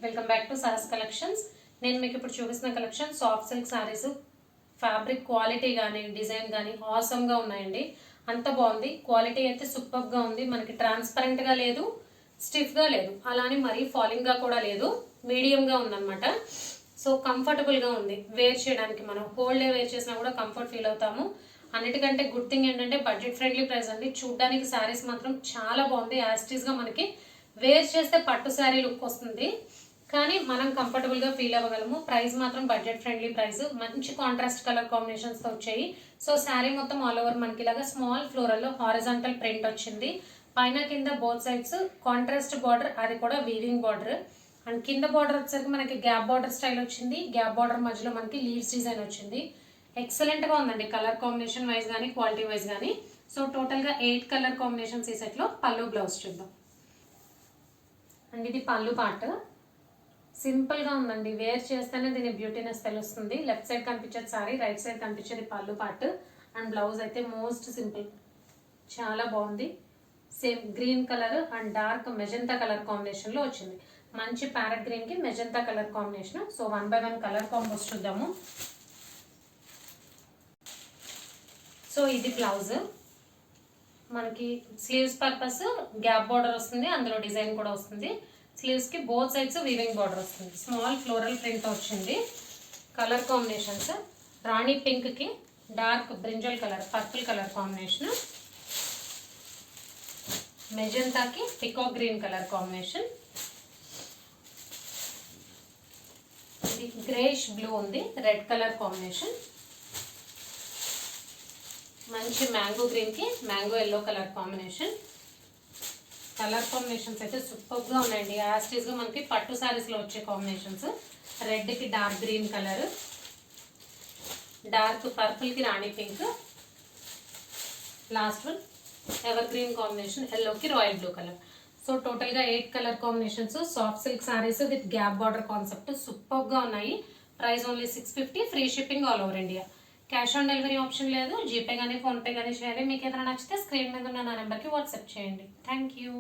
Welcome back to Saras collections. నేను మీకు ఇప్పుడు చూపిస్తున్న collection soft silk saris. Fabric quality కానీ డిజైన్ కానీ ఆసమ్గా ఉన్నాయండి. అంత బాగుంది. క్వాలిటీ అయితే సూపర్గా ఉంది. మనకి ట్రాన్స్పరెంట్గా లేదు, స్టిఫ్గా లేదు, అలానే మరీ ఫాలింగ్గా కూడా లేదు, మీడియంగా ఉందన్నమాట. సో కంఫర్టబుల్గా ఉంది వేర్ చేయడానికి. మనం హోల్ డే వేర్ చేసినా కూడా కంఫర్ట్ ఫీల్ అవుతాము. అన్నిటికంటే గుడ్ థింగ్ ఏంటంటే బడ్జెట్ ఫ్రెండ్లీ ప్రైస్ అండి. చూడ్డానికి శారీస్ మాత్రం చాలా బాగుంది. యాస్టీస్గా మనకి వేర్ చేస్తే పట్టు శారీ లుక్ వస్తుంది, కానీ మనం కంఫర్టబుల్గా ఫీల్ అవ్వగలము. ప్రైస్ మాత్రం బడ్జెట్ ఫ్రెండ్లీ ప్రైస్. మంచి కాంట్రాస్ట్ కలర్ కాంబినేషన్స్తో వచ్చాయి. సో శారీ మొత్తం ఆల్ ఓవర్ మనకి ఇలాగా స్మాల్ ఫ్లోరల్లో హారిజాంటల్ ప్రింట్ వచ్చింది. పైన కింద బోత్ సైడ్స్ కాంట్రాస్ట్ బార్డర్, అది కూడా వీవింగ్ బార్డర్. అండ్ కింద బార్డర్ వచ్చేసరికి మనకి గ్యాప్ బార్డర్ స్టైల్ వచ్చింది. గ్యాప్ బార్డర్ మధ్యలో మనకి లీవ్స్ డిజైన్ వచ్చింది. ఎక్సలెంట్గా ఉందండి కలర్ కాంబినేషన్ వైజ్ కానీ క్వాలిటీ వైజ్ కానీ. సో టోటల్గా 8 కలర్ కాంబినేషన్స్ ఈ సెట్లో. పళ్ళు బ్లౌజ్ చూద్దాం. అండ్ ఇది పళ్ళు పార్ట్. సింపుల్గా ఉందండి. వేర్ చేస్తేనే దీని బ్యూటీనెస్ తెలుస్తుంది. లెఫ్ట్ సైడ్ కనిపించేది సారీ, రైట్ సైడ్ కనిపించేది పళ్ళు పార్ట్. అండ్ బ్లౌజ్ అయితే మోస్ట్ సింపుల్, చాలా బాగుంది. Same green colour and dark magenta colour కాంబినేషన్లో వచ్చింది. మంచి ప్యారెట్ గ్రీన్కి magenta colour combination. So 1 by 1 colour combos చూద్దాము. సో ఇది బ్లౌజ్. మనకి స్లీవ్స్ పర్పస్ గ్యాప్ బార్డర్ వస్తుంది, అందులో డిజైన్ కూడా వస్తుంది. స్లీవ్స్ కి బోత్ సైడ్స్ వీవింగ్ బార్డర్ వస్తుంది. స్మాల్ ఫ్లోరల్ ప్రింట్ వచ్చింది. కలర్ కాంబినేషన్స్ రాణి పింక్ కి dark brinjal colour, purple colour combination. మెజంతాకి పికాక్ గ్రీన్ కలర్ కాంబినేషన్. ఇది గ్రేష్ బ్లూ ఉంది, రెడ్ కలర్ కాంబినేషన్. మంచి మ్యాంగో గ్రీన్ కి mango yellow colour combination. Colour combinations అయితే సూపర్గా ఉన్నాయండి. యాస్టీస్గా మనకి పట్టు శారీస్లో వచ్చే కాంబినేషన్స్. రెడ్కి డార్క్ గ్రీన్ కలర్, డార్క్ పర్పుల్కి rani pink, last one evergreen combination, ఎల్లోకి రాయల్ బ్లూ కలర్. సో టోటల్గా 8 colour combinations. Soft silk sarees with gap border concept సూపర్గా ఉన్నాయి. Price only 650. Free shipping all over India. Cash on delivery option లేదు. GPay కానీ PhonePe కానీ చేయాలి. మీకు ఏదైనా నచ్చితే స్క్రీన్ మీద ఉన్న నా నెంబర్కి వాట్సాప్ చేయండి. Thank you.